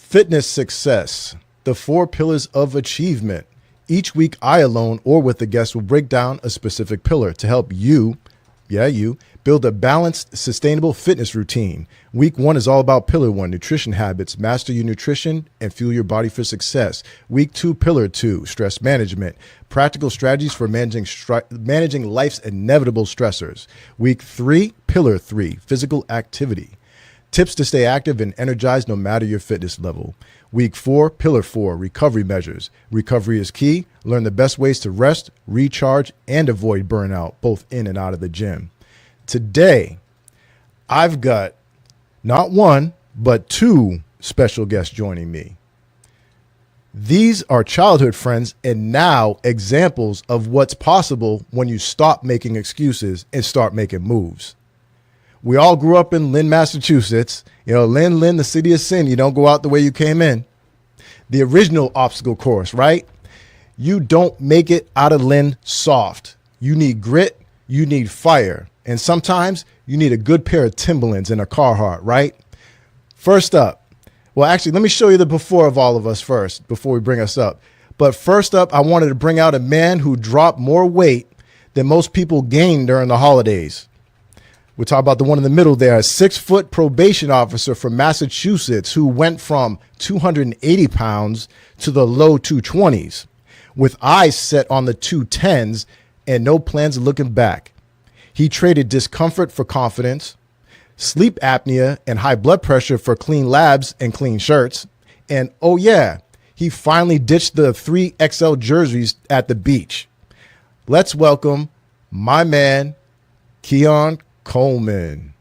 Fitness success, the 4 pillars of achievement. Each week, I alone or with a guest will break down a specific pillar to help you, build a balanced, sustainable fitness routine. Week 1 is all about pillar 1, nutrition habits. Master your nutrition and fuel your body for success. Week 2, pillar 2, stress management. Practical strategies for managing life's inevitable stressors. Week 3, pillar 3, physical activity. Tips to stay active and energized no matter your fitness level. Week 4, pillar 4, recovery measures. Recovery is key. Learn the best ways to rest, recharge, and avoid burnout, both in and out of the gym. Today, I've got not one, but 2 special guests joining me. These are childhood friends and now examples of what's possible when you stop making excuses and start making moves. We all grew up in Lynn, Massachusetts. Lynn, the city of sin. You don't go out the way you came in. The original obstacle course, right? You don't make it out of Lynn soft. You need grit. You need fire. And sometimes you need a good pair of Timberlands and a Carhartt, right? First up, well, actually, let me show you the before of all of us first before we bring us up. But first up, I wanted to bring out a man who dropped more weight than most people gained during the holidays. We're talking about the one in the middle there, a 6-foot probation officer from Massachusetts who went from 280 pounds to the low 220s with eyes set on the 210s and no plans of looking back. He traded discomfort for confidence, sleep apnea and high blood pressure for clean labs and clean shirts. And oh yeah, he finally ditched the 3XL jerseys at the beach. Let's welcome my man, Keon Coleman.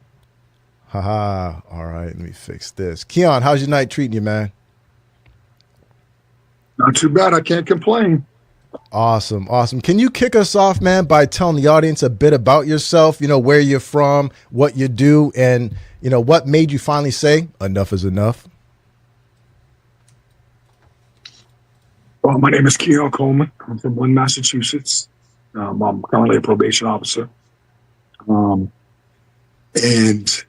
Haha. All right, let me fix this. Keon, how's your night treating you, man? Not too bad. I can't complain. Awesome. Can you kick us off, man, by telling the audience a bit about yourself, where you're from, what you do, and, what made you finally say enough is enough? Well, my name is Keon Coleman. I'm from Lynn, Massachusetts. I'm currently a probation officer. And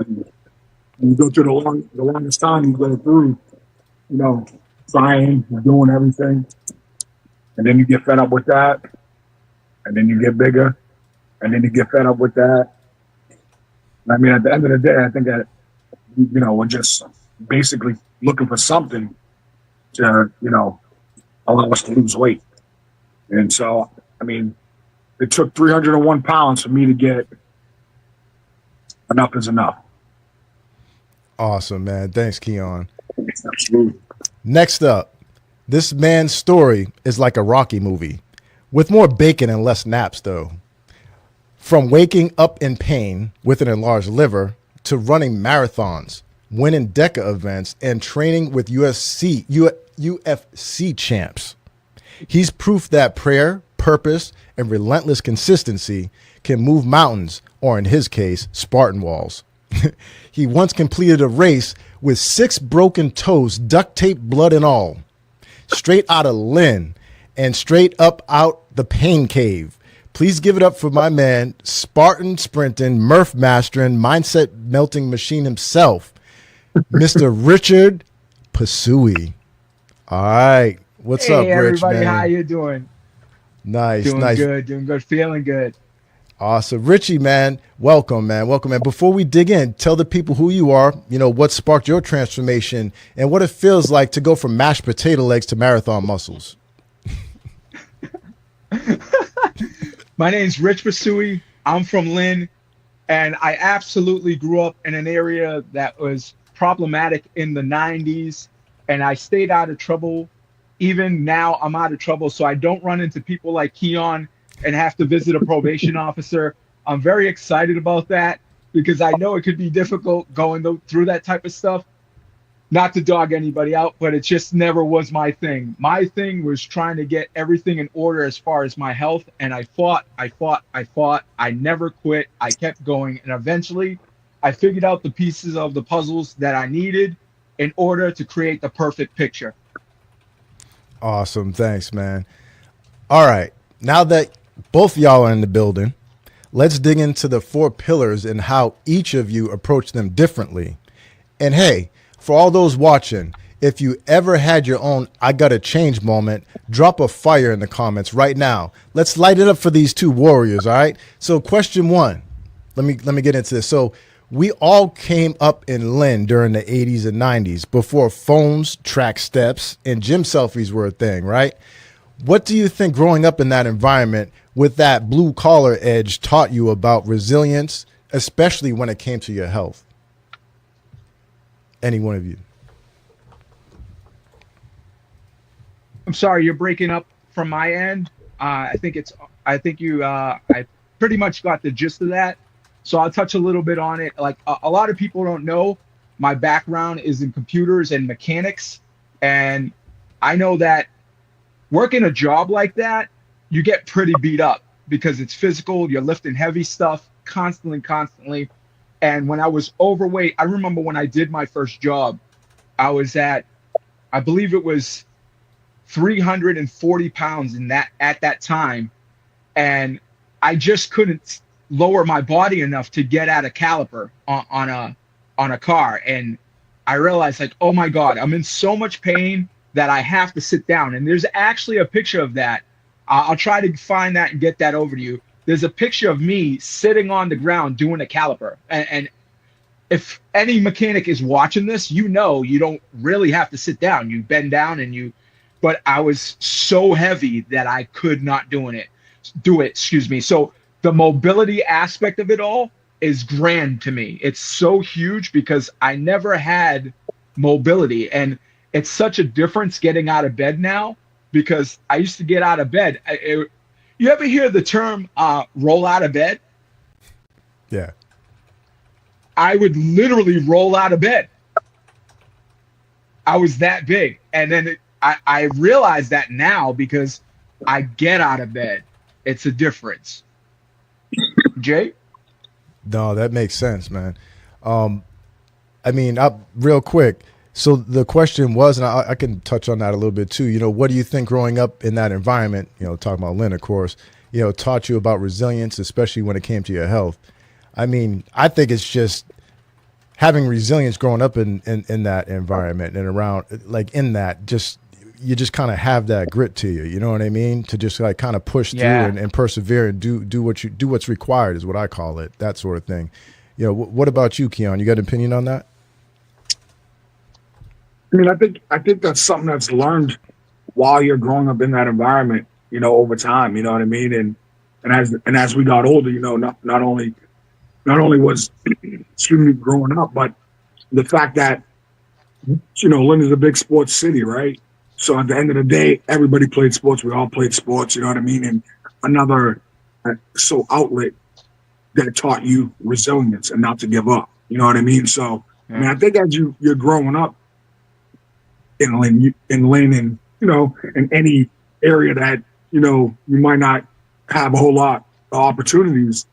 you go through the longest time you go through, trying, doing everything. And then you get fed up with that. And then you get bigger. And then you get fed up with that. I mean, at the end of the day, I think that, we're just basically looking for something to, allow us to lose weight. And so, I mean, it took 301 pounds for me to get enough is enough. Awesome, man. Thanks, Keon. Absolutely. Next up, this man's story is like a Rocky movie with more bacon and less naps, though. From waking up in pain with an enlarged liver to running marathons, winning DECA events, and training with UFC champs. He's proof that prayer, purpose, and relentless consistency can move mountains, or in his case, Spartan walls. He once completed a race with 6 broken toes, duct tape, blood and all. Straight out of Lynn and straight up out the pain cave. Please give it up for my man, Spartan sprinting, Murph mastering, mindset melting machine himself, Mr. Richard Pasui. All right. What's up, Rich, everybody, man? how you doing? Nice. Doing good, feeling good. Awesome. Richie, man, welcome, man. Before we dig in, tell the people who you are, what sparked your transformation and what it feels like to go from mashed potato legs to marathon muscles. My name's Rich Pasui. I'm from Lynn, and I absolutely grew up in an area that was problematic in the 90s, and I stayed out of trouble. Even now, I'm out of trouble, so I don't run into people like Keon and have to visit a probation officer. I'm very excited about that because I know it could be difficult going through that type of stuff. Not to dog anybody out, but it just never was my thing. My thing was trying to get everything in order as far as my health, and I fought. I never quit. I kept going, and eventually I figured out the pieces of the puzzles that I needed in order to create the perfect picture. Awesome. Thanks, man. All right. Now that both of y'all are in the building, let's dig into the 4 pillars and how each of you approach them differently. And hey, for all those watching, If you ever had your own I gotta change moment, drop a fire in the comments right now. Let's light it up for these two warriors, all right? So question one, let me get into this. So we all came up in Lynn during the 80s and 90s before phones, track steps, and gym selfies were a thing, right? What do you think growing up in that environment with that blue collar edge taught you about resilience, especially when it came to your health? Any one of you? I'm sorry, you're breaking up from my end. I think I pretty much got the gist of that. So I'll touch a little bit on it. Like a lot of people don't know, my background is in computers and mechanics. And I know that working a job like that, you get pretty beat up because it's physical. You're lifting heavy stuff constantly. And when I was overweight, I remember when I did my first job, I was at, I believe it was 340 pounds at that time. And I just couldn't lower my body enough to get at a caliper on a car. And I realized, like, oh my God, I'm in so much pain that I have to sit down. And there's actually a picture of that. I'll try to find that and get that over to you. There's a picture of me sitting on the ground doing a caliper. And if any mechanic is watching this, you know you don't really have to sit down. You bend down and but I was so heavy that I could not do it, excuse me. So the mobility aspect of it all is grand to me. It's so huge because I never had mobility. And it's such a difference getting out of bed now, because I used to get out of bed. You ever hear the term roll out of bed? Yeah. I would literally roll out of bed. I was that big. And then I realize that now because I get out of bed. It's a difference. Jay? No, that makes sense, man. I mean, real quick. So the question was, and I can touch on that a little bit too, you know, what do you think growing up in that environment, you know, talking about Lynn, of course, you know, taught you about resilience, especially when it came to your health? I mean, I think it's just having resilience growing up in that environment and around, like in that, you just kind of have that grit to you. You know what I mean? To just like kind of push through and persevere and do what's required is what I call it. That sort of thing. You know, what about you, Keon? You got an opinion on that? I mean, I think that's something that's learned while you're growing up in that environment, you know, over time, you know what I mean? And as we got older, you know, not only was excuse me, growing up, but the fact that, you know, Lynn is a big sports city, right? So at the end of the day, everybody played sports. We all played sports, you know what I mean? And another outlet that taught you resilience and not to give up, you know what I mean? So, I mean, I think as you're growing up in Lynn, and, you know, in any area that, you know, you might not have a whole lot of opportunities,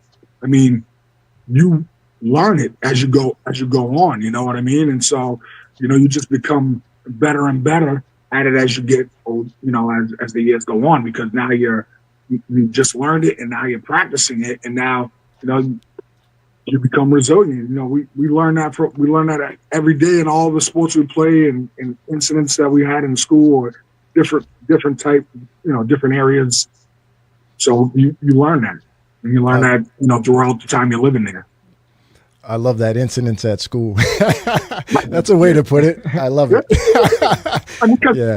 I mean, you learn it as you go on, you know what I mean? And so, you know, you just become better and better at it as you get, you know, as the years go on, because now you just learned it and now you're practicing it, and now, you know, you become resilient. You know, we learn that every day in all the sports we play and incidents that we had in school or different type, you know, different areas. So you learn that, and you learn that, you know, throughout the time you're living there. I love that incidents at school. That's a way to put it. I love it.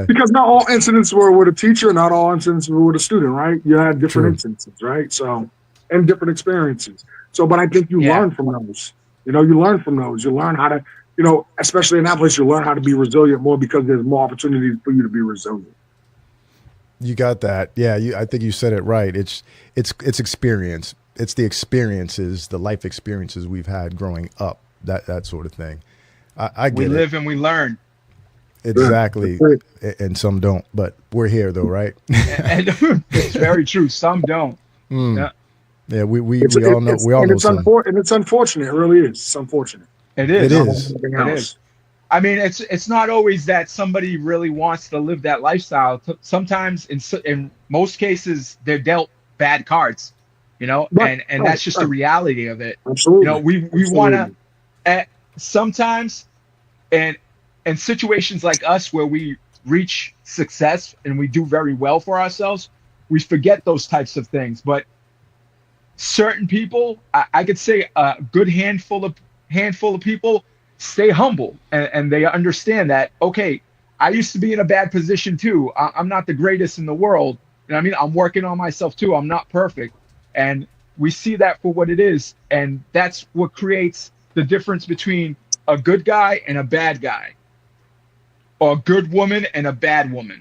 Because not all incidents were with a teacher, not all incidents were with a student, right? You had different instances, right? So, and different experiences. So, but I think you learn from those. You know, you learn from those. You learn how to, you know, especially in that place, you learn how to be resilient more because there's more opportunities for you to be resilient. You got that. Yeah, I think you said it right. It's experience. It's the experiences, the life experiences we've had growing up, that sort of thing. I get it. We live and we learn. Exactly. And some don't, but we're here though, right? And it's very true. Some don't. Yeah, we all know. We all know. And it's unfortunate. It really is. It's unfortunate. It is. It is. I mean, it's not always that somebody really wants to live that lifestyle. Sometimes, in most cases, they're dealt bad cards, you know, and that's just the reality of it. Absolutely. You know, we want to sometimes, and in situations like us where we reach success and we do very well for ourselves, we forget those types of things. But certain people, I could say a good handful of people stay humble, and they understand that, okay, I used to be in a bad position too. I'm not the greatest in the world. You know what I mean? I'm working on myself too. I'm not perfect. And we see that for what it is. And that's what creates the difference between a good guy and a bad guy, or a good woman and a bad woman.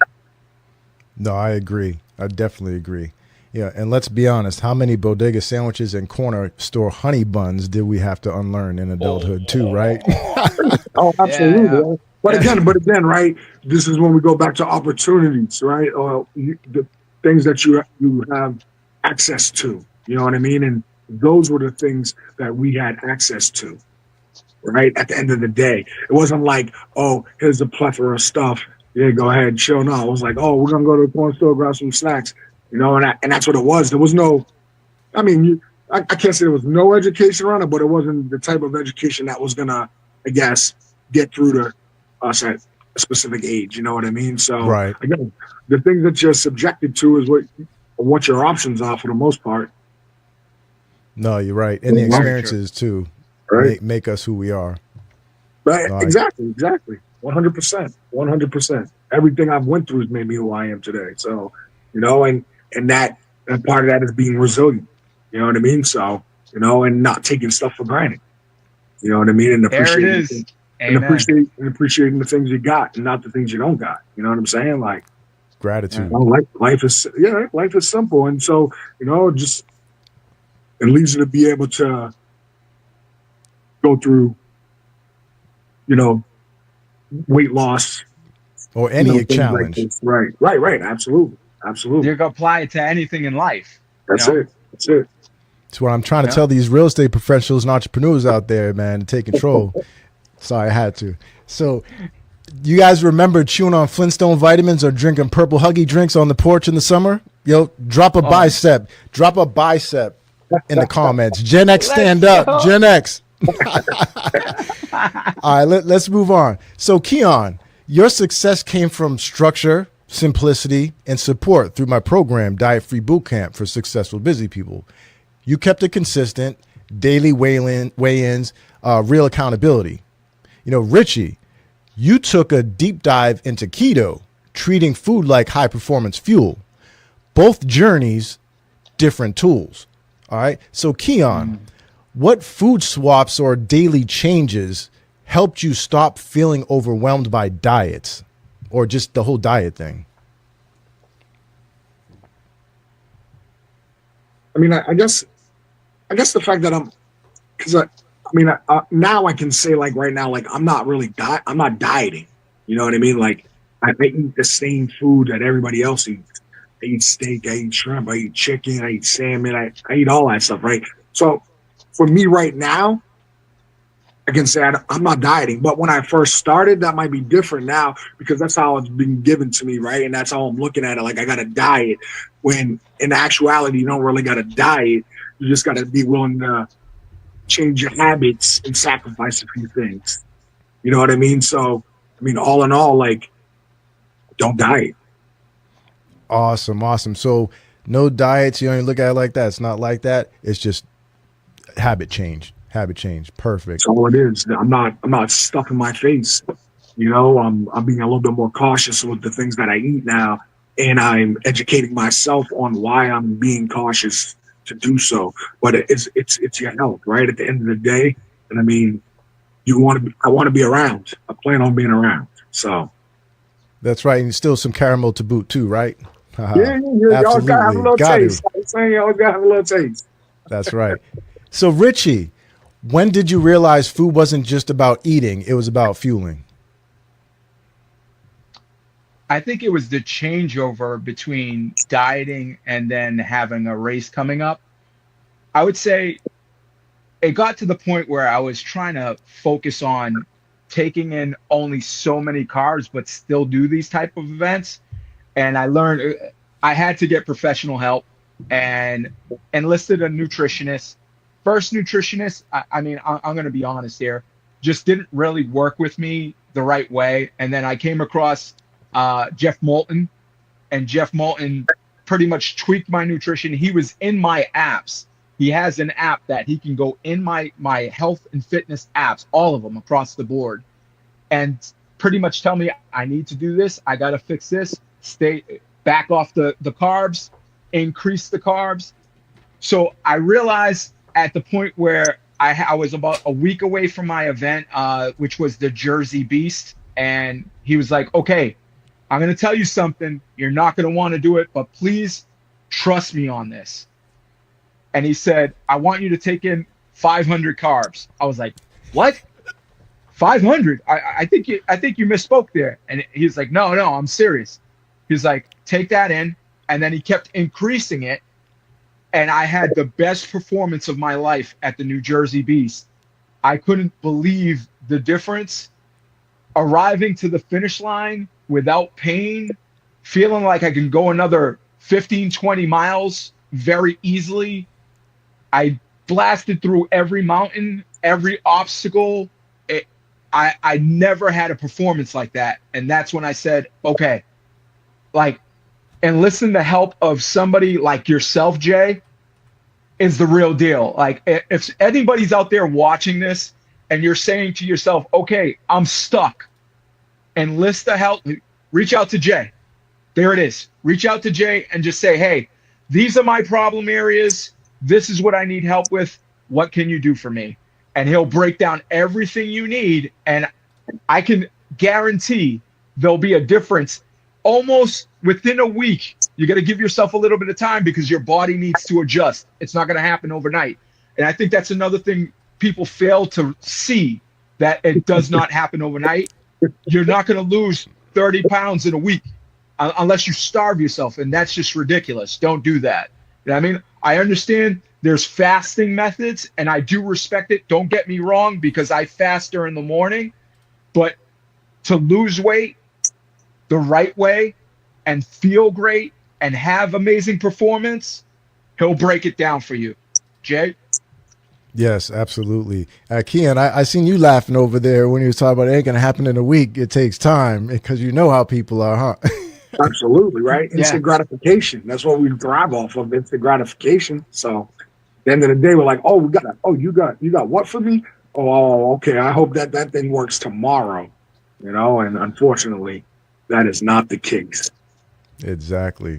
No, I agree. I definitely agree. Yeah, and let's be honest, how many bodega sandwiches and corner store honey buns did we have to unlearn in adulthood too, right? Oh, absolutely. Yeah. But again, right? This is when we go back to opportunities, right? Or the things that you have access to. You know what I mean? And those were the things that we had access to, right? At the end of the day, it wasn't like, oh, here's a plethora of stuff. Yeah, go ahead, chill. No, it was like, oh, we're gonna go to the corner store, grab some snacks. You know, and that's what it was. There was no, I mean, I can't say there was no education around it, but it wasn't the type of education that was gonna, I guess, get through to us at a specific age. You know what I mean? So Right. again, the things that you're subjected to is what your options are for the most part. No, you're right. And the Very experiences too Right. make us who we are. Right. Right. Exactly. 100%. 100%. Everything I've went through has made me who I am today. So, you know, and that part of that is being resilient. You know what I mean? So, you know, and not taking stuff for granted. You know what I mean? And There it appreciating is. and Amen. appreciating the things you got and not the things you don't got. You know what I'm saying? Like, Gratitude. you know, life is simple. And so, you know, just it leads you to be able to go through, you know, weight loss Or any things like challenge. this. Right. Absolutely. You can apply it to anything in life. That's you know? it. That's it. It's what I'm trying to Yeah. tell these real estate professionals and entrepreneurs out there, man, to take control. Sorry, I had to. So you guys remember chewing on Flintstone vitamins or drinking purple Huggy drinks on the porch in the summer? Yo, drop a bicep. Drop a bicep in the comments. Gen X, stand Let's up. go. Gen X. All right, let's move on. So, Keon, your success came from structure, simplicity, and support through my program, Diet Free Bootcamp for Successful Busy People. You kept it consistent, daily weigh-ins, real accountability. You know, Richie, you took a deep dive into keto, treating food like high-performance fuel. Both journeys, different tools. All right. So, Keon, what food swaps or daily changes helped you stop feeling overwhelmed by diets or just the whole diet thing? I mean, I guess the fact that now I can say, like, right now, like, I'm not dieting. You know what I mean? Like, I eat the same food that everybody else eats. I eat steak, I eat shrimp, I eat chicken, I eat salmon, I eat all that stuff, right? So for me right now, I can say I'm not dieting. But when I first started, that might be different now because that's how it's been given to me, right? And that's how I'm looking at it. Like, I got to diet, when in actuality, you don't really got to diet. You just got to be willing to change your habits and sacrifice a few things. You know what I mean? So, I mean, all in all, like, don't diet. Awesome. So no diets. You don't even look at it like that. It's not like that. It's just habit change. Perfect. That's all it is. I'm not stuffing my face. You know, I'm being a little bit more cautious with the things that I eat now, and I'm educating myself on why I'm being cautious to do so. But it's your health, right? At the end of the day, and I mean, I want to be around. I plan on being around. So That's right. And still some caramel to boot too, right? yeah. You always gotta have a little taste. I'm saying you always gotta have a little taste. That's right. So Richie, when did you realize food wasn't just about eating, it was about fueling? I think it was the changeover between dieting and then having a race coming up. I would say it got to the point where I was trying to focus on taking in only so many carbs, but still do these type of events. And I learned I had to get professional help and enlisted a nutritionist. First nutritionist, I'm going to be honest here, just didn't really work with me the right way. And then I came across Jeff Moulton, and Jeff Moulton pretty much tweaked my nutrition. He was in my apps. He has an app that he can go in my health and fitness apps, all of them across the board, and pretty much tell me I need to do this, I got to fix this, stay back off the carbs, increase the carbs. So I realized at the point where I was about a week away from my event, which was the Jersey Beast, and he was like, okay, I'm going to tell you something. You're not going to want to do it, but please trust me on this. And he said, I want you to take in 500 carbs. I was like, what? 500? I think you misspoke there. And he's like, no, I'm serious. He's like, take that in. And then he kept increasing it. And I had the best performance of my life at the New Jersey Beast. I couldn't believe the difference. Arriving to the finish line without pain, feeling like I can go another 15, 20 miles very easily. I blasted through every mountain, every obstacle. I never had a performance like that. And that's when I said, okay, like, enlisting the help of somebody like yourself, Jay, is the real deal. Like, if anybody's out there watching this and you're saying to yourself, okay, I'm stuck, enlist the help, reach out to Jay. There it is. Reach out to Jay and just say, hey, these are my problem areas. This is what I need help with. What can you do for me? And he'll break down everything you need. And I can guarantee there'll be a difference almost within a week. You got to give yourself a little bit of time because your body needs to adjust. It's not going to happen overnight. And I think that's another thing people fail to see, that it does not happen overnight. You're not going to lose 30 pounds in a week unless you starve yourself. And that's just ridiculous. Don't do that. You know what I mean? I understand there's fasting methods and I do respect it. Don't get me wrong, because I fast during the morning, but to lose weight the right way and feel great and have amazing performance, he'll break it down for you. Jay? Yes, absolutely. Keon, I seen you laughing over there when you was talking about it ain't going to happen in a week. It takes time, because you know how people are, huh? Absolutely, right? Instant gratification. That's what we thrive off of, instant gratification. So at the end of the day, we're like, oh, you got what for me? Oh, okay. I hope that thing works tomorrow, and unfortunately, that is not the case. Exactly.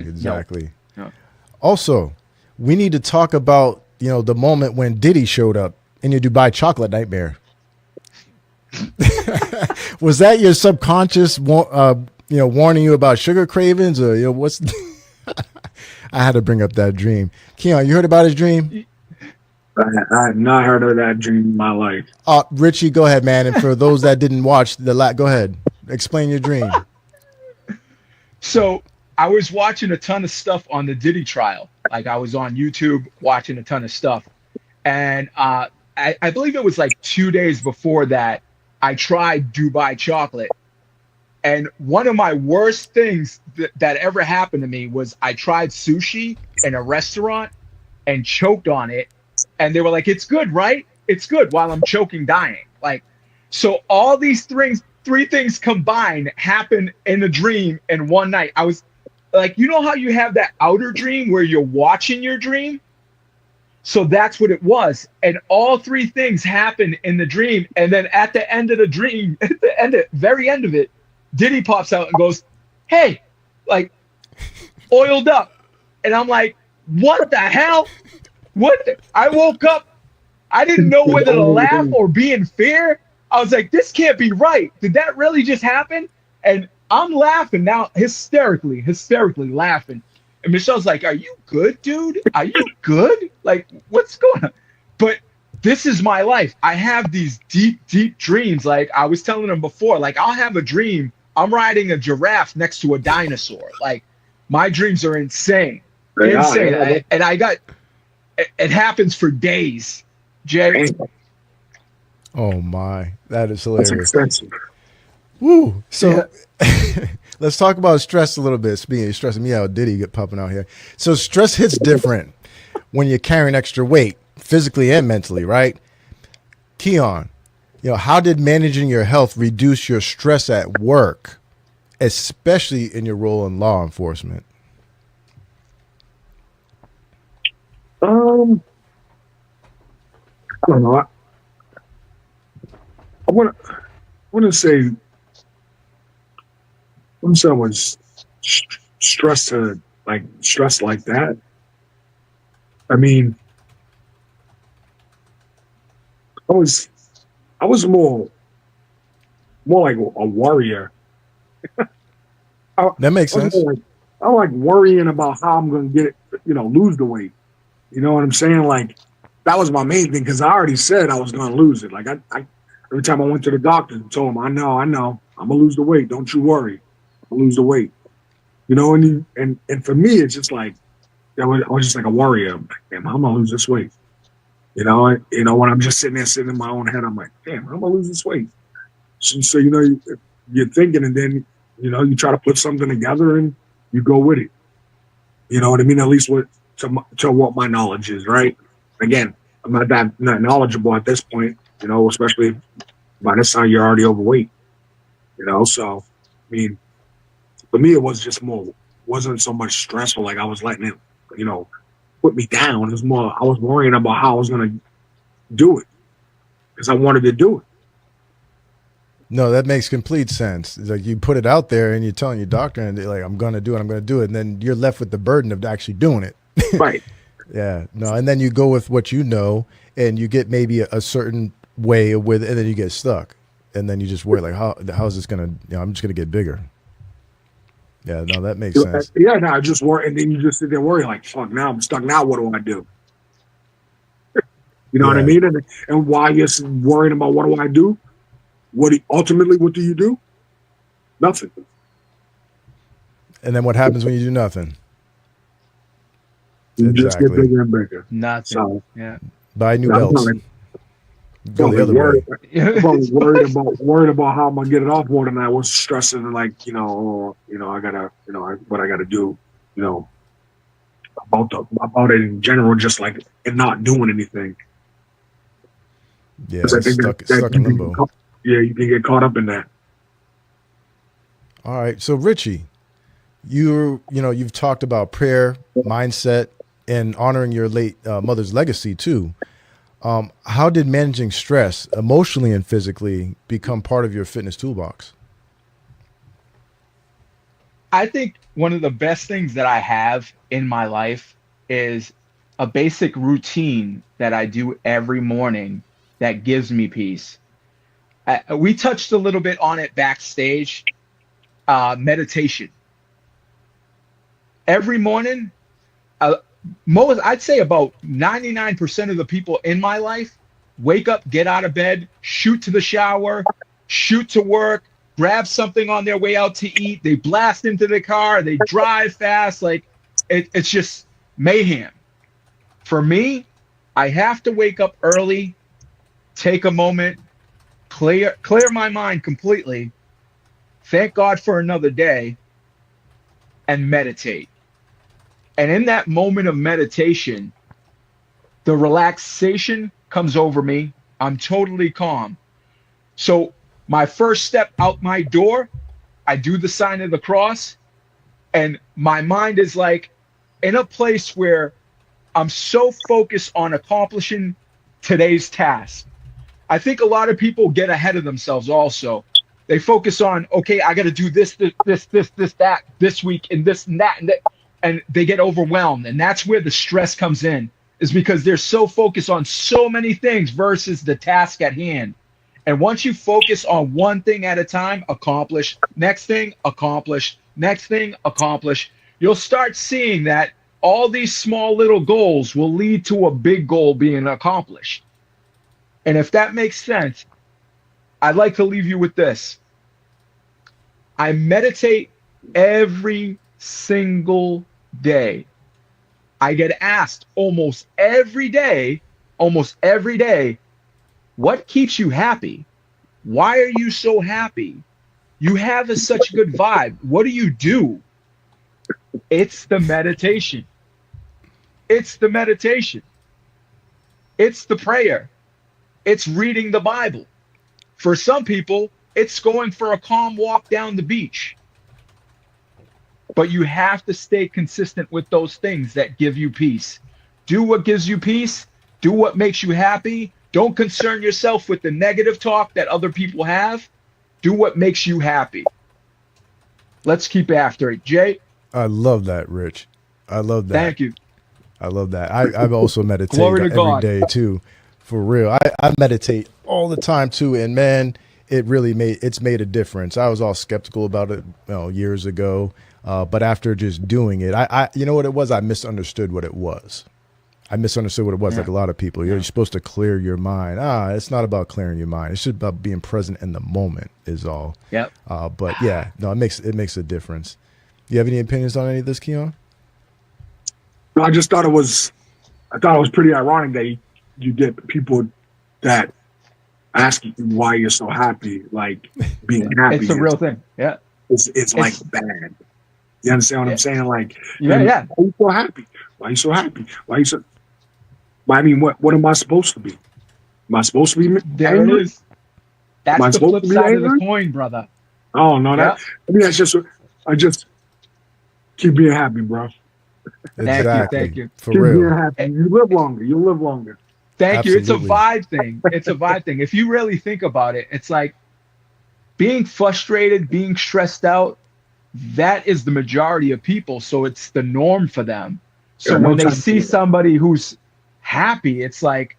No. Also, we need to talk about, the moment when Diddy showed up in your Dubai chocolate nightmare. Was that your subconscious, warning you about sugar cravings, or what's? I had to bring up that dream. Keon, you heard about his dream? I have not heard of that dream in my life. Richie, go ahead, man. And for those that didn't watch go ahead, explain your dream. So I was watching a ton of stuff on the Diddy trial. Like, I was on YouTube watching a ton of stuff. And I believe it was like 2 days before that, I tried Dubai chocolate. And one of my worst things that ever happened to me was I tried sushi in a restaurant and choked on it. And they were like, it's good, right? It's good, while I'm choking, dying. Like, so all these three things combined happened in a dream in one night. I was like, how you have that outer dream where you're watching your dream? So that's what it was. And all three things happened in the dream. And then at the end of the dream, at the very end of it, Diddy pops out and goes, hey, like, oiled up. And I'm like, what the hell? I woke up. I didn't know whether to laugh or be in fear. I was like, this can't be right. Did that really just happen? And I'm laughing now, hysterically laughing. And Michelle's like, are you good, dude? Are you good? Like, what's going on? But this is my life. I have these deep, deep dreams. Like I was telling them before, like, I'll have a dream I'm riding a giraffe next to a dinosaur. Like, my dreams are insane. And it happens for days. Jay. Oh my, that is hilarious. That's expensive. Woo. So let's talk about stress a little bit. Speaking of stressing me out, Diddy get popping out here. So stress hits different when you're carrying extra weight, physically and mentally, right? Keon, How did managing your health reduce your stress at work, especially in your role in law enforcement? I don't know. I want to say, when someone's stressed like that, I mean, I was more like a warrior. That makes sense. I like worrying about how I'm going to get it, lose the weight. You know what I'm saying? Like, that was my main thing, because I already said I was going to lose it. Like, I every time I went to the doctor and told him, I know, I'm going to lose the weight. Don't you worry. I'll lose the weight. And for me, it's just like, I was just like a warrior. I'm like, damn, I'm going to lose this weight. When I'm just sitting in my own head, I'm like, damn, I'm going to lose this weight. So you're thinking, and then, you try to put something together and you go with it. You know what I mean? At least to what my knowledge is, right? Again, I'm not that knowledgeable at this point, especially by this time you're already overweight, so, I mean, for me, it was just wasn't so much stressful. Like I was letting it, put me down. It was more, I was worrying about how I was going to do it, because I wanted to do it. No, that makes complete sense. It's like you put it out there and you're telling your doctor, and they're like, I'm going to do it. And then you're left with the burden of actually doing it. Right. Yeah. No. And then you go with what you know, and you get maybe a certain way with it, and then you get stuck. And then you just worry, like, how's this going to, I'm just going to get bigger. Yeah. No, that makes sense. Yeah. No, I just worry. And then you just sit there worrying, like, fuck, now I'm stuck. Now what do I do? You know what I mean? And while you're worrying about what do I do, ultimately, what do you do? Nothing. And then what happens when you do nothing? You just get bigger and bigger. Nothing. So, yeah. Buy new belts. Go the other way. worried about how I'm gonna get it off more than I was stressing, and like, I gotta, what I gotta do, about it in general, just like, and not doing anything. Yeah, I think stuck in limbo. You can get caught up in that. All right. So Richie, you've talked about prayer, mindset, and honoring your late mother's legacy too. How did managing stress emotionally and physically become part of your fitness toolbox? I think one of the best things that I have in my life is a basic routine that I do every morning that gives me peace. We touched a little bit on it backstage. Meditation. Every morning, I'd say about 99% of the people in my life wake up, get out of bed, shoot to the shower, shoot to work, grab something on their way out to eat. They blast into the car. They drive fast. Like it's just mayhem. For me, I have to wake up early, take a moment, clear my mind completely, thank God for another day, and meditate. And in that moment of meditation, the relaxation comes over me. I'm totally calm. So my first step out my door, I do the sign of the cross, and my mind is like in a place where I'm so focused on accomplishing today's task. I think a lot of people get ahead of themselves also. They focus on, okay, I got to do this, that, this week, and this and that, and they get overwhelmed. And that's where the stress comes in, is because they're so focused on so many things versus the task at hand. And once you focus on one thing at a time, accomplish, next thing, accomplish, next thing, accomplish, you'll start seeing that all these small little goals will lead to a big goal being accomplished. And if that makes sense, I'd like to leave you with this. I meditate every single day. I get asked almost every day, what keeps you happy? Why are you so happy? You have such a good vibe. What do you do? It's the meditation. It's the meditation. It's the prayer. It's reading the Bible. For some people, it's going for a calm walk down the beach. But you have to stay consistent with those things that give you peace. Do what gives you peace. Do what makes you happy. Don't concern yourself with the negative talk that other people have. Do what makes you happy. Let's keep after it. Jay? I love that, Rich. I love that. Thank you. I love that. I've also meditated Glory to every God. day too, for real. I meditate all the time too, and man, it's made a difference. I was all skeptical about it years ago, but after just doing it, I you know what it was? I misunderstood what it was. Like a lot of people. You're supposed to clear your mind. It's not about clearing your mind. It's just about being present in the moment is all. Yep. But yeah, no, it makes a difference. You have any opinions on any of this, Keon? No, I just thought it was pretty ironic that you get people that ask you why you're so happy, like being happy. It's a real thing. Yeah. It's like bad. You understand what I'm saying? Like, yeah. Why are you so happy? Why are you so happy? Why are you so? I mean, what am I supposed to be? Am I supposed to be there angry? It is. That's the flip side of the coin, brother. Oh no, I mean that's just. I just keep being happy, bro. Exactly. Thank you. For keep real. being happy. You live longer. You live longer. Thank you. Absolutely. It's a vibe thing. It's a vibe thing. If you really think about it, it's like being frustrated, being stressed out. That is the majority of people. So it's the norm for them. So when they see somebody who's happy, it's like,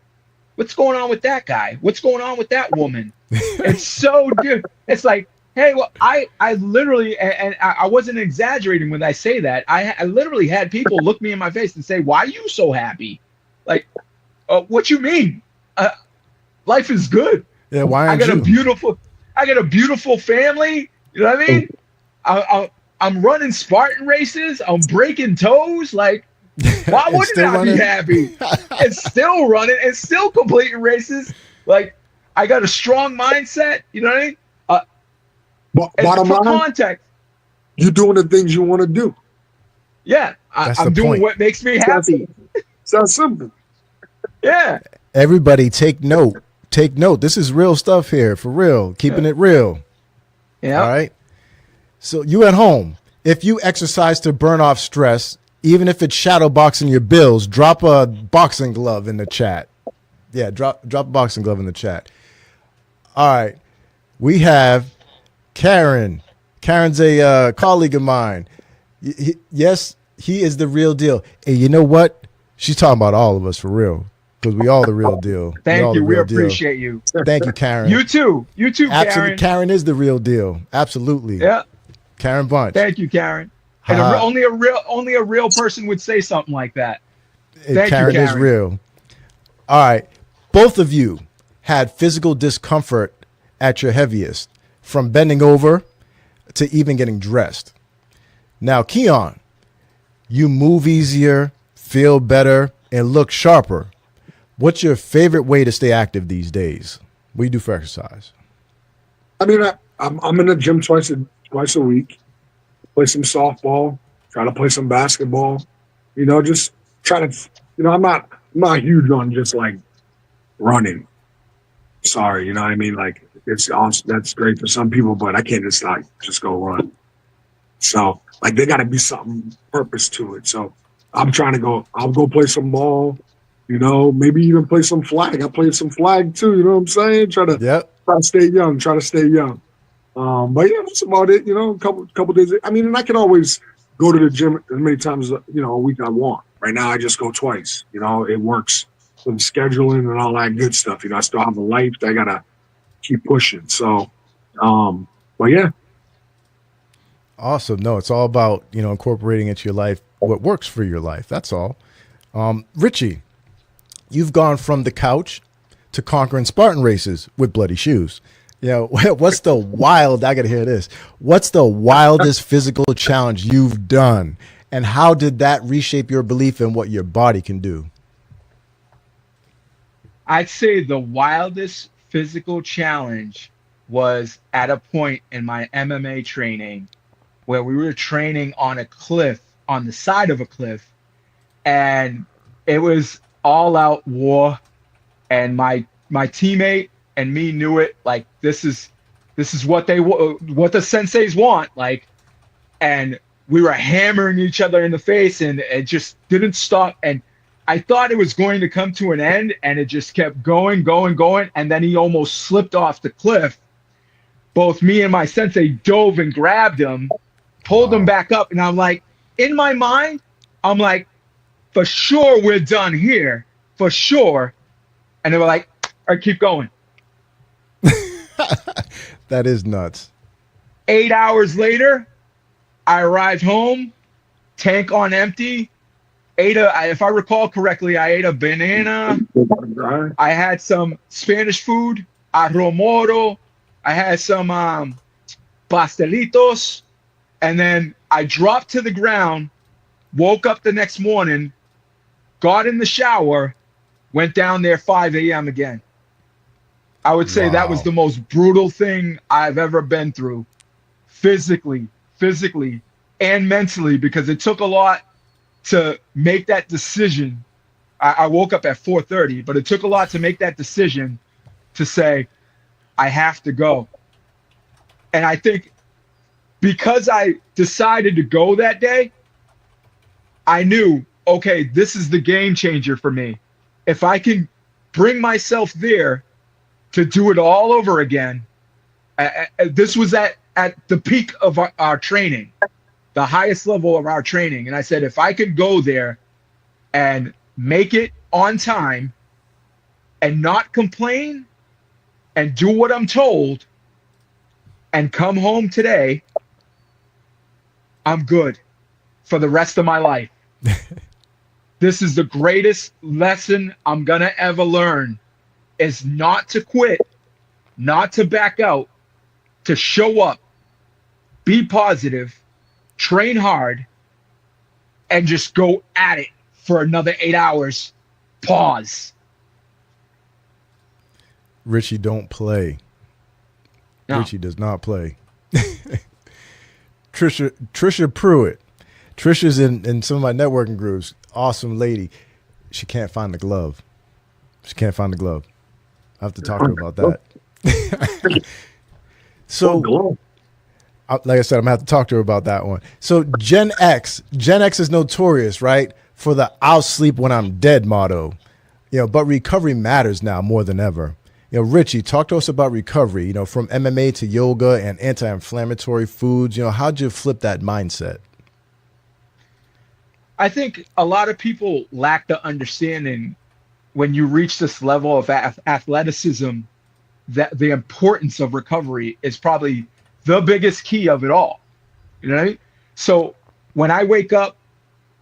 what's going on with that guy? What's going on with that woman? It's so good. It's like, hey, well, I literally, and I wasn't exaggerating when I say that. I literally had people look me in my face and say, why are you so happy? Like, what you mean? Life is good. Yeah, why aren't I got you? I got a beautiful family. You know what I mean? I'm running Spartan races. I'm breaking toes. Like, why wouldn't I be happy? It's still running and still completing races. Like, I got a strong mindset. You know what I mean? Bottom for line, context, you're doing the things you want to do. Yeah, I'm doing what makes me happy. Sounds simple. Yeah. Everybody take note. Take note. This is real stuff here, for real. Keeping it real. Yeah. All right. So you at home, if you exercise to burn off stress, even if it's shadow boxing your bills, drop a boxing glove in the chat. Yeah, drop a boxing glove in the chat. All right. We have Karen. Karen's a colleague of mine. Yes, he is the real deal. And you know what? She's talking about all of us for real, because we all the real deal. Thank you. We appreciate you. Thank you, Karen. You too. You too, Karen. Absolutely. Karen is the real deal. Absolutely. Yeah. Karen Bunch. Thank you, Karen. And only a real person would say something like that. Thank Karen you, Karen is real. All right. Both of you had physical discomfort at your heaviest, from bending over to even getting dressed. Now, Keon, you move easier, feel better, and look sharper. What's your favorite way to stay active these days? What do you do for exercise? I mean, I'm in the gym twice a week. Play some softball. Try to play some basketball. You know, just try to. You know, I'm not huge on just like running. Sorry, you know what I mean? Like, it's awesome. That's great for some people, but I can't just go run. So like, there got to be something purpose to it. So I'm trying to go. I'll go play some ball. You know, maybe even play some flag. I played some flag too. You know what I'm saying? Try to stay young. Try to stay young. But yeah, that's about it. You know, a couple days. I mean, and I can always go to the gym as many times a week I want. Right now, I just go twice. You know, it works with scheduling and all that good stuff. You know, I still have a life that I gotta keep pushing. So, but yeah. Awesome. No, it's all about, incorporating into your life what works for your life. That's all. Richie, you've gone from the couch to conquering Spartan races with bloody shoes. What's the I got to hear this. What's the wildest physical challenge you've done? And how did that reshape your belief in what your body can do? I'd say the wildest physical challenge was at a point in my MMA training where we were training on a cliff, on the side of a cliff, and it was all out war. And my teammate and me knew it. Like this is what what the senseis want. Like, and we were hammering each other in the face, and it just didn't stop. And I thought it was going to come to an end, and it just kept going, going, going. And then he almost slipped off the cliff. Both me and my sensei dove and grabbed him, pulled him back up. And I'm like, in my mind, I'm like, for sure we're done here, for sure. And they were like, all right, keep going. That is nuts. 8 hours later, I arrived home, tank on empty. If I recall correctly, I ate a banana. I had some Spanish food, arroz moro. I had some pastelitos. And then I dropped to the ground, woke up the next morning, got in the shower, went down there 5 a.m. again. I would say that was the most brutal thing I've ever been through, physically, and mentally, because it took a lot to make that decision. I woke up at 4:30, but it took a lot to make that decision to say, I have to go. And I think because I decided to go that day, I knew, okay, this is the game changer for me. If I can bring myself there to do it all over again, this was at the peak of our training, the highest level of our training. And I said, if I could go there and make it on time and not complain and do what I'm told and come home today, I'm good for the rest of my life. This is the greatest lesson I'm going to ever learn, is not to quit, not to back out, to show up, be positive, train hard, and just go at it for another 8 hours. Pause. Richie don't play. No. Richie does not play. Trisha Pruitt. Trisha's in some of my networking groups. Awesome lady. She can't find the glove. I have to talk to her about that. So, like I said, I'm going to have to talk to her about that one. So Gen X is notorious, right, for the I'll sleep when I'm dead motto. But recovery matters now more than ever. Richie, talk to us about recovery, from MMA to yoga and anti-inflammatory foods. How'd you flip that mindset? I think a lot of people lack the understanding when you reach this level of athleticism that the importance of recovery is probably the biggest key of it all. You know what I mean? So when I wake up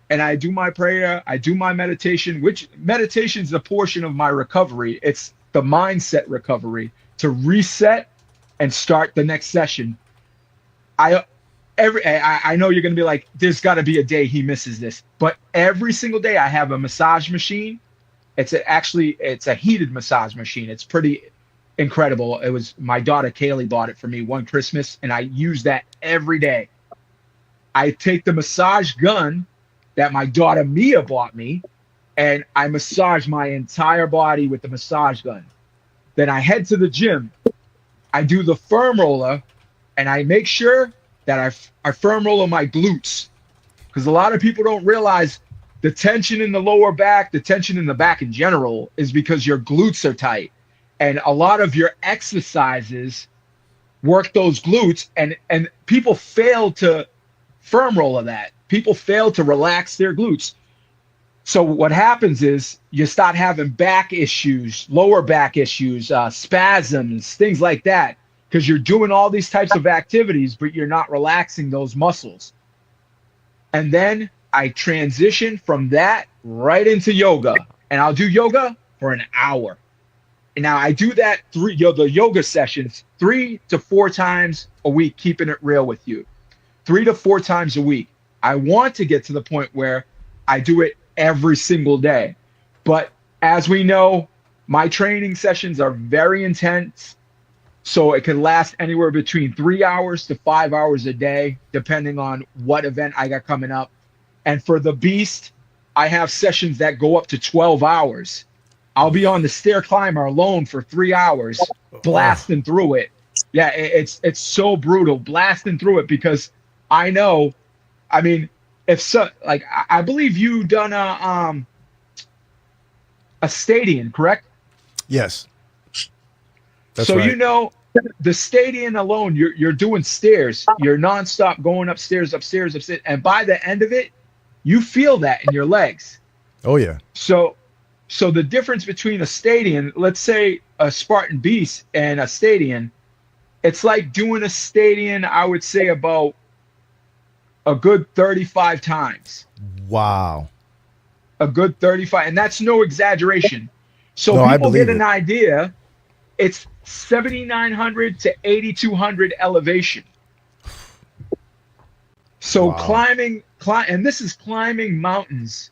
and I do my prayer, I do my meditation, which meditation is a portion of my recovery. It's the mindset recovery to reset and start the next session. I know you're going to be like, there's got to be a day he misses this, but every single day I have a massage machine. It's a heated massage machine. It's pretty incredible. It was my daughter Kaylee bought it for me one Christmas, and I use that every day. I take the massage gun that my daughter Mia bought me, and I massage my entire body with the massage gun. Then I head to the gym. I do the foam roller, and I make sure that I foam roller my glutes, because a lot of people don't realize the tension in the lower back, the tension in the back in general, is because your glutes are tight. And a lot of your exercises work those glutes, and people fail to foam roller that. People fail to relax their glutes. So what happens is you start having back issues, lower back issues, spasms, things like that, because you're doing all these types of activities, but you're not relaxing those muscles. And then I transition from that right into yoga, and I'll do yoga for an hour. And now I do that the yoga sessions 3 to 4 times a week, keeping it real with you. 3 to 4 times a week. I want to get to the point where I do it every single day. But as we know, my training sessions are very intense. So it can last anywhere between 3 hours to 5 hours a day, depending on what event I got coming up. And for the beast, I have sessions that go up to 12 hours. I'll be on the stair climber alone for 3 hours, blasting through it. Yeah, it's so brutal, blasting through it, because I know, I mean, if so, like I believe you done a stadium, correct? Yes. That's so right. you know, the stadium alone, you're doing stairs, you're nonstop going upstairs, and by the end of it, you feel that in your legs. Oh yeah. So the difference between a stadium, let's say a Spartan Beast and a stadium, it's like doing a stadium, I would say about a good 35 times. Wow. A good 35, and that's no exaggeration. So No, people get it. an idea. It's 7,900 to 8,200 elevation. So Wow. climbing, and this is climbing mountains.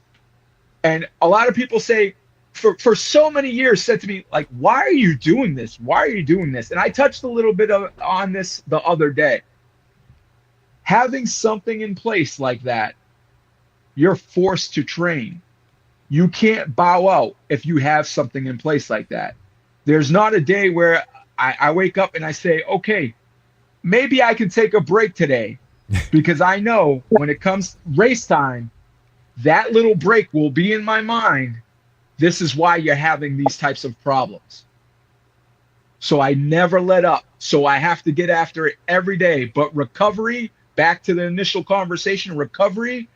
And a lot of people say, for so many years, said to me, like, why are you doing this? Why are you doing this? And I touched a little bit on this the other day. Having something in place like that, you're forced to train. You can't bow out if you have something in place like that. There's not a day where I wake up and I say, okay, maybe I can take a break today, because I know when it comes race time, that little break will be in my mind. This is why you're having these types of problems. So I never let up. So I have to get after it every day. But recovery, back to the initial conversation, recovery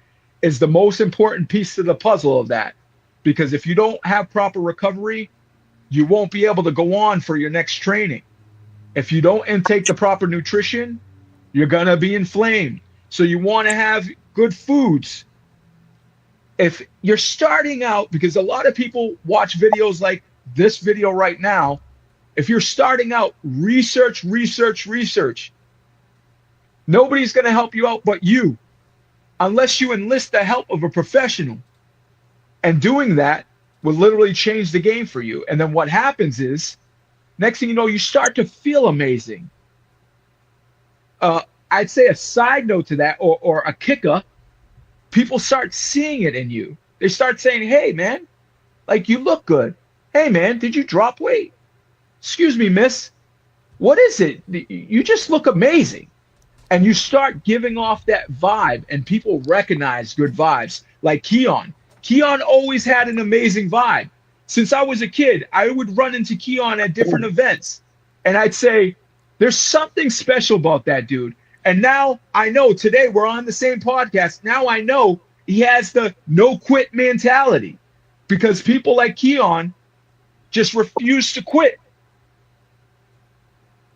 is the most important piece to the puzzle of that. Because if you don't have proper recovery, you won't be able to go on for your next training. If you don't intake the proper nutrition, you're going to be inflamed. So you want to have good foods. If you're starting out, because a lot of people watch videos like this video right now, if you're starting out, research. Nobody's going to help you out but you, unless you enlist the help of a professional. And doing that will literally change the game for you. And then what happens is, next thing you know, you start to feel amazing. I'd say a side note to that, or a kicker, people start seeing it in you. They start saying, hey, man, like, you look good. Hey, man, did you drop weight? Excuse me, miss. What is it? You just look amazing. And you start giving off that vibe, and people recognize good vibes. Like Keon. Keon always had an amazing vibe. Since I was a kid, I would run into Keon at different events, and I'd say, there's something special about that dude. And now I know, today we're on the same podcast. Now I know he has the no quit mentality, because people like Keon just refuse to quit.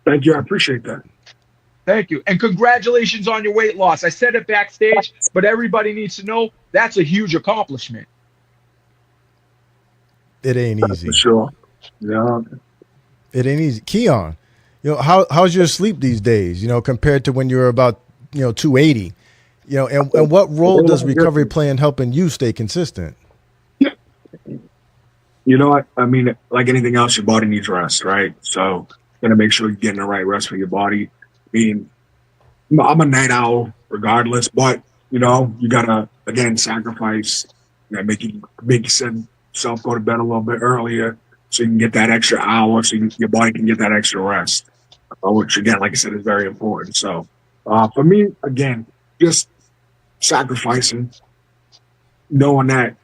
Thank you. I appreciate that. Thank you. And congratulations on your weight loss. I said it backstage, but everybody needs to know that's a huge accomplishment. It ain't easy. For sure. Yeah. It ain't easy. Keon, you know, how's your sleep these days, you know, compared to when you were about, 280, and what role does recovery play in helping you stay consistent? Yeah. You know what? I mean, like anything else, your body needs rest, right? So you got to make sure you're getting the right rest for your body. I mean, I'm a night owl regardless, but, you got to, again, sacrifice, make yourself go to bed a little bit earlier so you can get that extra hour, so your body can get that extra rest, which, again, like I said, is very important. So for me, again, just sacrificing, knowing that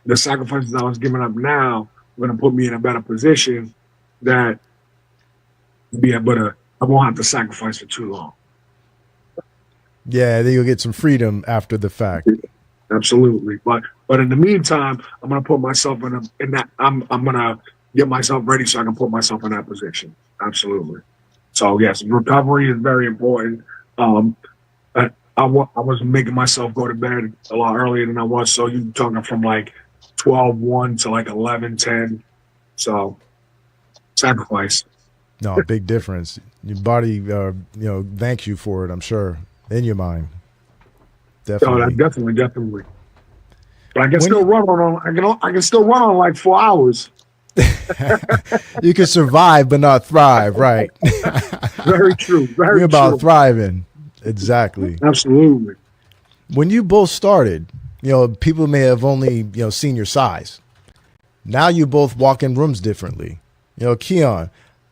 the sacrifices I was giving up now are going to put me in a better position that be able to, I won't have to sacrifice for too long. Yeah, then you'll get some freedom after the fact. Absolutely, but in the meantime, I'm gonna put myself in that. I'm gonna get myself ready so I can put myself in that position. Absolutely. So yes, recovery is very important. I was making myself go to bed a lot earlier than I was. So you're talking from like 12:1 to like 11:10. So sacrifice. No, big difference. Your body, thanks you for it, I'm sure, in your mind. Definitely. Definitely. But I can still run on. I can still run on like 4 hours. You can survive, but not thrive, right? Very true. Very You're about true. thriving. Exactly. Absolutely. When you both started, people may have only, seen your size. Now you both walk in rooms differently. You know, Keon,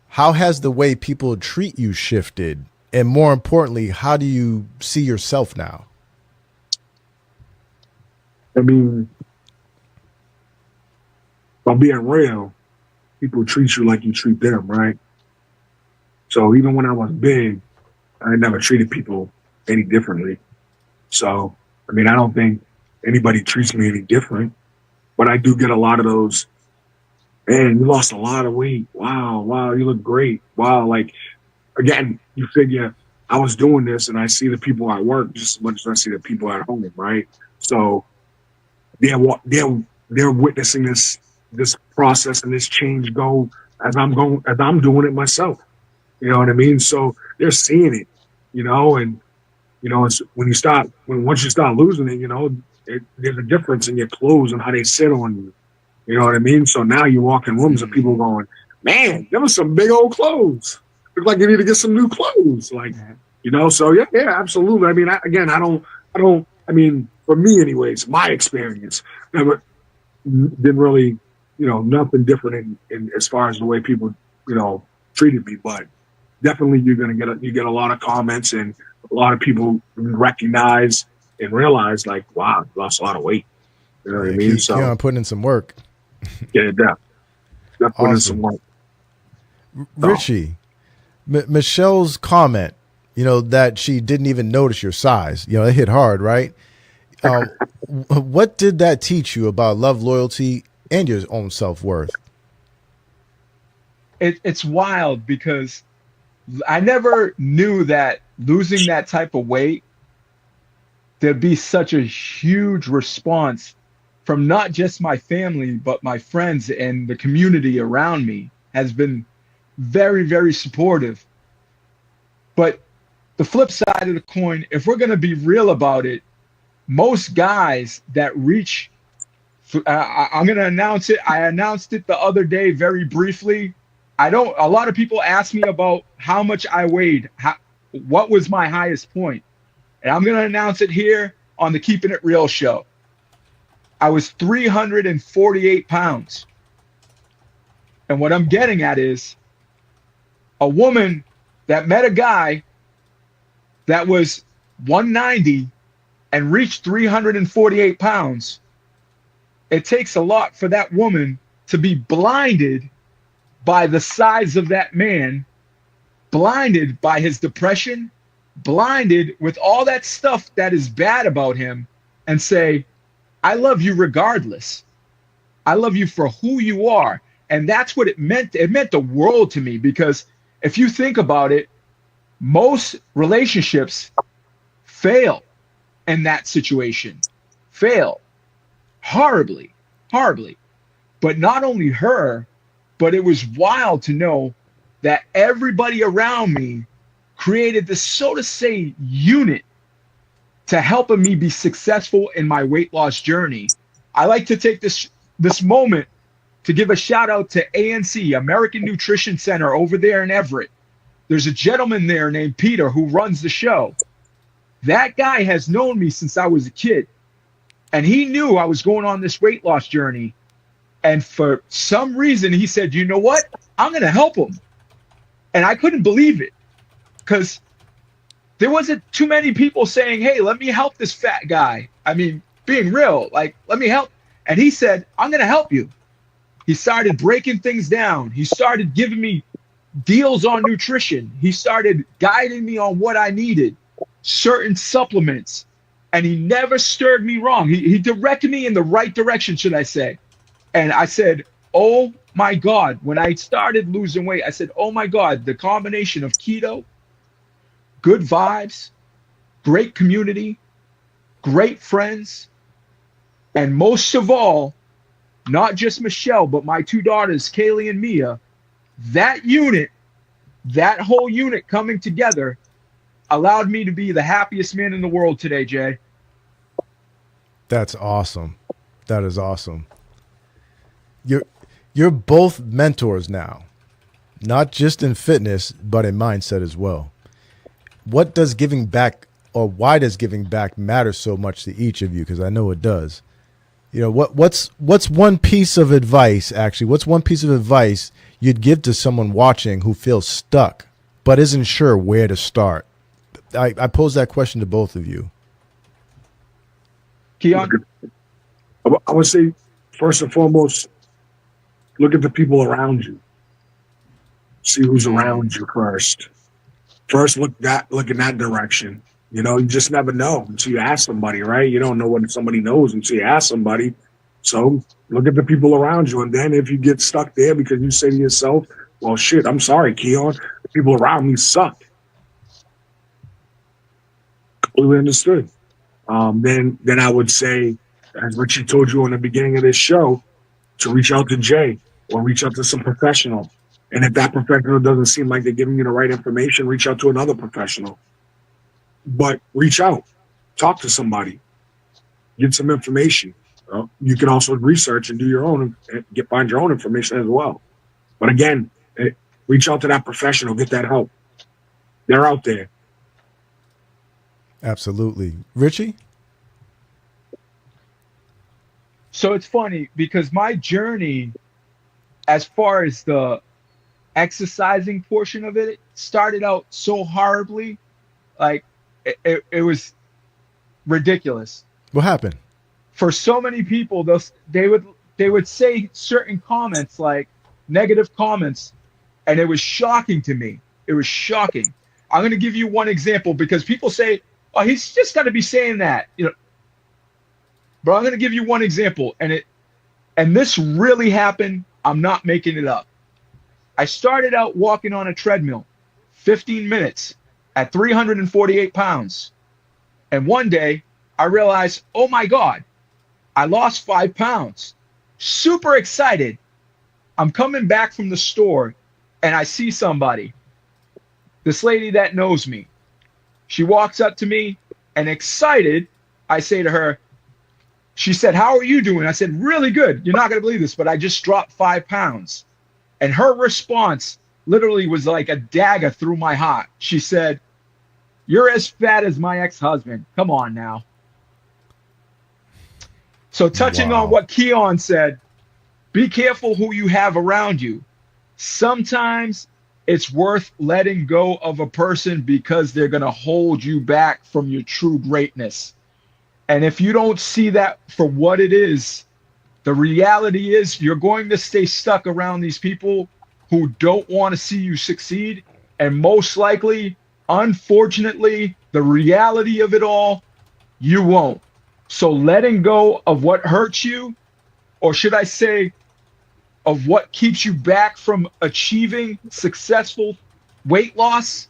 how has the way people treat you shifted? And more importantly, how do you see yourself now? I mean, by being real, people treat you like you treat them, right? So even when I was big, I never treated people any differently. So, I mean, I don't think anybody treats me any different, but I do get a lot of those, man, you lost a lot of weight. Wow, you look great. Wow, like, again, you figure I was doing this and I see the people at work just as much as I see the people at home, right? So they're witnessing this process and this change go as I'm doing it myself. You know what I mean? So they're seeing it, and it's once you start losing it, there's a difference in your clothes and how they sit on you. You know what I mean? So now you walk in rooms and people going, man, there was some big old clothes. Look like you need to get some new clothes. Like, so yeah, absolutely. I mean, I mean, for me anyways, my experience never didn't really, nothing different in as far as the way people, treated me, but definitely you get a lot of comments and a lot of people recognize and realize like, wow, you lost a lot of weight. You know what I mean? So Keon putting in some work. Yeah, definitely putting in some work. Richie, Michelle's comment, that she didn't even notice your size, it hit hard, right? What did that teach you about love, loyalty, and your own self-worth? It's wild because I never knew that losing that type of weight, there'd be such a huge response from not just my family, but my friends and the community around me has been very, very supportive. But the flip side of the coin, if we're going to be real about it, most guys that reach, I'm going to announce it. I announced it the other day very briefly. A lot of people ask me about how much I weighed, what was my highest point. And I'm going to announce it here on the Keeping It Real show. I was 348 pounds. And what I'm getting at is a woman that met a guy that was 190 and reached 348 pounds. It takes a lot for that woman to be blinded by the size of that man, blinded by his depression, blinded with all that stuff that is bad about him, and say, I love you regardless. I love you for who you are. And that's what it meant. It meant the world to me, because if you think about it, most relationships fail in that situation. Fail horribly. But not only her, but it was wild to know that everybody around me created this, so to say, unit to helping me be successful in my weight loss journey. I like to take this moment to give a shout out to ANC, American Nutrition Center over there in Everett. There's a gentleman there named Peter who runs the show. That guy has known me since I was a kid, and he knew I was going on this weight loss journey. And for some reason, he said, you know what? I'm going to help him. And I couldn't believe it, because there wasn't too many people saying, hey, let me help this fat guy. I mean, being real, like, let me help. And he said, I'm going to help you. He started breaking things down. He started giving me deals on nutrition. He started guiding me on what I needed, certain supplements. And he never stirred me wrong. He directed me in the right direction, should I say. And I said, oh my God, when I started losing weight, I said, oh my God, the combination of keto, good vibes, great community, great friends, and most of all, not just Michelle, but my two daughters, Kaylee and Mia, that unit, that whole unit coming together allowed me to be the happiest man in the world today, Jay. That's awesome. That is awesome. You're both mentors now, not just in fitness, but in mindset as well. What does giving back, or why does giving back matter so much to each of you? Because I know it does. You know, what's one piece of advice, actually? What's one piece of advice you'd give to someone watching who feels stuck but isn't sure where to start? I pose that question to both of you. Keon? I would say, first and foremost, look at the people around you. See who's around you first. First, look in that direction. You know, you just never know until you ask somebody, right? You don't know what somebody knows until you ask somebody. So look at the people around you. And then if you get stuck there because you say to yourself, well, shit, I'm sorry, Keon, the people around me suck. Completely understood. Then I would say, as Richie told you in the beginning of this show, to reach out to Jay or reach out to some professional. And if that professional doesn't seem like they're giving you the right information, reach out to another professional. But reach out, talk to somebody, get some information. You can also research and do your own, find your own information as well. But again, reach out to that professional, get that help. They're out there. Absolutely. Richie? So it's funny because my journey, as far as the exercising portion of it, started out so horribly. Like, it was ridiculous. What happened? For so many people, they would say certain comments, like negative comments, and it was shocking to me. It was shocking. I'm going to give you one example because people say, "Oh, he's just got to be saying that," you know. But I'm going to give you one example, and this really happened. I'm not making it up. I started out walking on a treadmill, 15 minutes. At 348 pounds. And one day I realized, oh my God, I lost 5 pounds. Super excited. I'm coming back from the store and I see somebody, this lady that knows me. She walks up to me and excited, I say to her, she said, "How are you doing?" I said, "Really good. You're not going to believe this, but I just dropped 5 pounds. And her response literally was like a dagger through my heart. She said, "You're as fat as my ex-husband. Come on now." So touching on what Keon said, be careful who you have around you. Sometimes it's worth letting go of a person because they're going to hold you back from your true greatness. And if you don't see that for what it is, the reality is you're going to stay stuck around these people who don't want to see you succeed. And most likely, unfortunately, the reality of it all, you won't. So letting go of what hurts you, or should I say, of what keeps you back from achieving successful weight loss,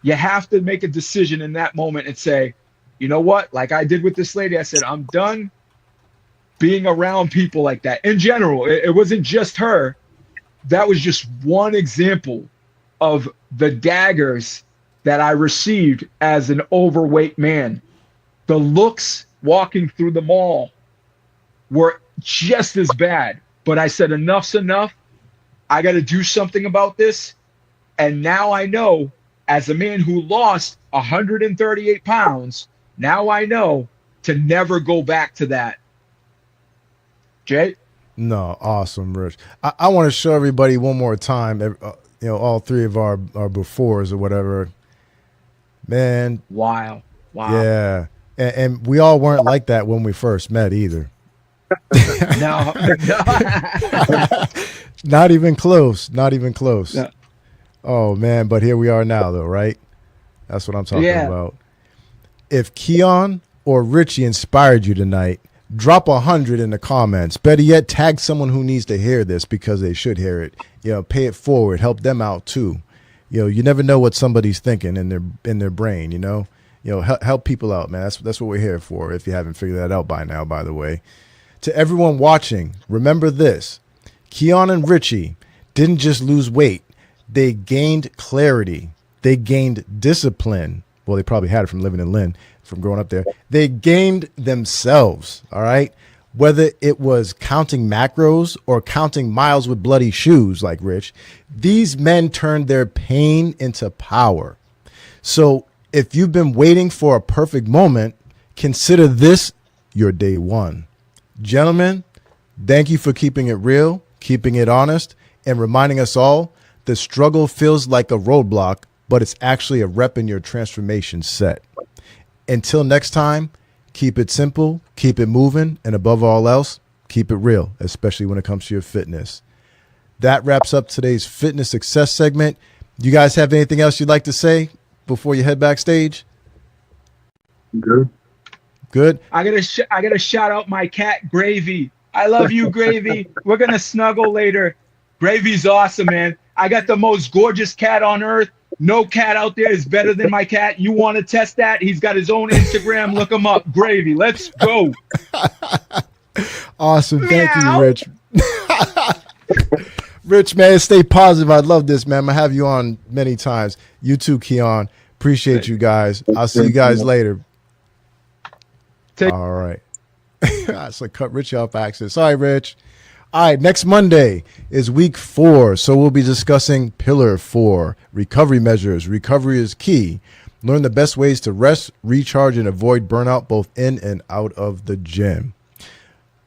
you have to make a decision in that moment and say, you know what? Like I did with this lady, I said, I'm done being around people like that. In general, it wasn't just her. That was just one example of the daggers that I received as an overweight man. The looks walking through the mall were just as bad. But I said, enough's enough. I got to do something about this. And now I know, as a man who lost 138 pounds, now I know to never go back to that. Jay? No, awesome, Rich. I want to show everybody one more time, you know, all three of our befores or whatever. Man. Wow. Yeah. And we all weren't like that when we first met either. No. Not even close. Not even close. No. Oh, man. But here we are now, though, right? That's what I'm talking about. If Keon or Richie inspired you tonight, drop 100 in the comments. Better yet, tag someone who needs to hear this because they should hear it. You know, pay it forward. Help them out, too. You know, you never know what somebody's thinking in their brain, you know. You know, help people out, man. That's what we're here for, if you haven't figured that out by now, by the way. To everyone watching, remember this. Keon and Richie didn't just lose weight. They gained clarity. They gained discipline. Well, they probably had it from living in Lynn, from growing up there. They gained themselves, all right? Whether it was counting macros or counting miles with bloody shoes like Rich, these men turned their pain into power. So if you've been waiting for a perfect moment, consider this your day one. Gentlemen, thank you for keeping it real, keeping it honest, and reminding us all the struggle feels like a roadblock, but it's actually a rep in your transformation set. Until next time, keep it simple, keep it moving, and above all else, keep it real, especially when it comes to your fitness. That wraps up today's fitness success segment. You guys have anything else you'd like to say before you head backstage? Good. Good. I gotta shout out my cat Gravy. I love you, Gravy. We're gonna snuggle later. Gravy's awesome, man. I got the most gorgeous cat on earth. No cat out there is better than my cat. You want to test that? He's got his own Instagram. Look him up. Gravy. Let's go. Awesome. Thank Meow. you, Rich. Rich, man, stay positive. I love this, man. I'm going to have you on many times. You too, Keon. Appreciate you guys. I'll see you guys later. All right. So cut Rich off access. Sorry, Rich. All right, next Monday is week 4, so we'll be discussing Pillar 4, recovery measures. Recovery is key. Learn the best ways to rest, recharge, and avoid burnout both in and out of the gym.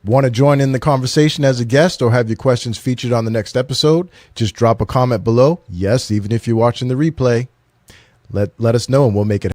Want to join in the conversation as a guest or have your questions featured on the next episode? Just drop a comment below. Yes, even if you're watching the replay. Let us know and we'll make it happen.